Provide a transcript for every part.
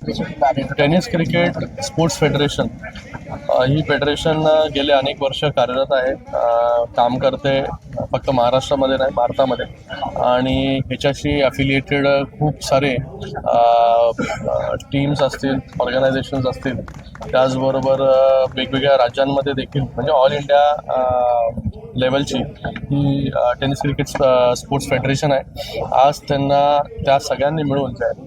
फेडरेशनची कार्य tennis cricket sports federation ही federation गेले अनेक वर्ष कार्यरत आहे. काम करते फक्त महाराष्ट्रामध्ये नाही, भारतामध्ये. आणि ह्याच्याशी अफिलिएटेड खूप सारे टीम्स असतील, ऑर्गनायझेशन्स असतील. त्याचबरोबर वेगवेगळ्या राज्यांमध्ये देखील, म्हणजे ऑल इंडिया लेवलची ही टेनिस क्रिकेट स्पोर्ट्स फेडरेशन आहे. आज त्यांना त्या सगळ्यांनी मिळून जे आहे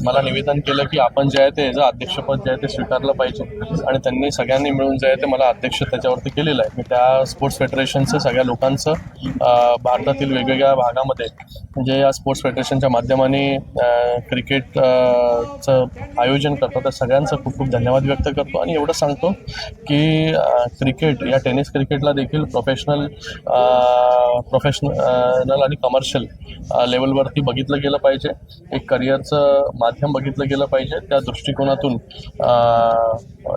मला निवेदन केलं की आपण जे आहे ते याचं अध्यक्षपद जे आहे ते स्वीकारलं पाहिजे. आणि त्यांनी सगळ्यांनी मिळून जे आहे ते मला अध्यक्ष त्याच्यावरती केलेलं आहे. मी त्या स्पोर्ट्स फेडरेशनचं सगळ्या लोकांचं भारतातील वेगवेगळ्या भागामध्ये म्हणजे या स्पोर्ट्स फेडरेशनच्या माध्यमाने क्रिकेटचं आयोजन करतो त्या सगळ्यांचं खूप खूप धन्यवाद व्यक्त करतो. आणि एवढं सांगतो की क्रिकेट या टेनिस क्रिकेटला देखील प्रोफेशनल आणि कमर्शियल लेवलवरती बघितलं गेलं पाहिजे. एक करिअरचं माध्यम बघितलं गेलं पाहिजे. त्या दृष्टिकोनातून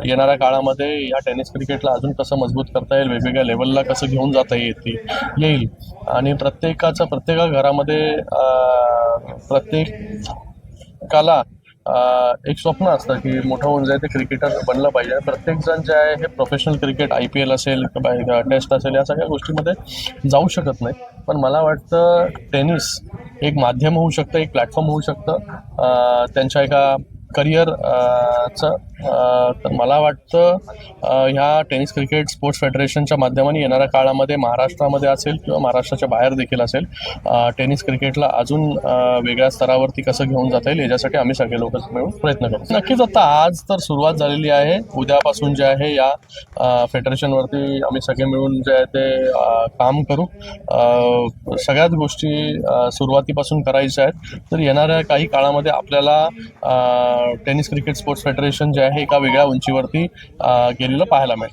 येणाऱ्या काळामध्ये या टेनिस क्रिकेटला अजून कसं मजबूत करता येईल, वेगवेगळ्या लेवलला कसं घेऊन जाता येईल. आणि प्रत्येका घरामध्ये प्रत्येकाला एक स्वप्न असतं की मोठं होऊन जाईल ते क्रिकेटर बनलं पाहिजे. प्रत्येकजण जे आहे हे प्रोफेशनल क्रिकेट IPL असेल किंवा टेस्ट असेल या सगळ्या गोष्टीमध्ये जाऊ शकत नाही. पण मला वाटतं टेनिस एक माध्यम होऊ शकतं, एक प्लॅटफॉर्म होऊ शकतं त्यांच्या एका करिअरचं. तर मला वाटतं ह्या टेनिस क्रिकेट स्पोर्ट्स फेडरेशनच्या माध्यमाने येणाऱ्या काळामध्ये महाराष्ट्रामध्ये असेल किंवा महाराष्ट्राच्या बाहेर देखील असेल टेनिस क्रिकेटला अजून वेगळ्या स्तरावरती कसं घेऊन जाता येईल याच्यासाठी आम्ही सगळे लोक मिळून प्रयत्न करू. नक्कीच आता आज तर सुरुवात झालेली आहे. उद्यापासून जे आहे या फेडरेशनवरती आम्ही सगळे मिळून जे आहे ते काम करू. सगळ्याच गोष्टी सुरुवातीपासून करायच्या आहेत. तर येणाऱ्या काही काळामध्ये आपल्याला टेनिस क्रिकेट स्पोर्ट्स फेडरेशन जे आहे एका वेगळ्या उंचीवरती गेलेलं पाहायला मिळेल.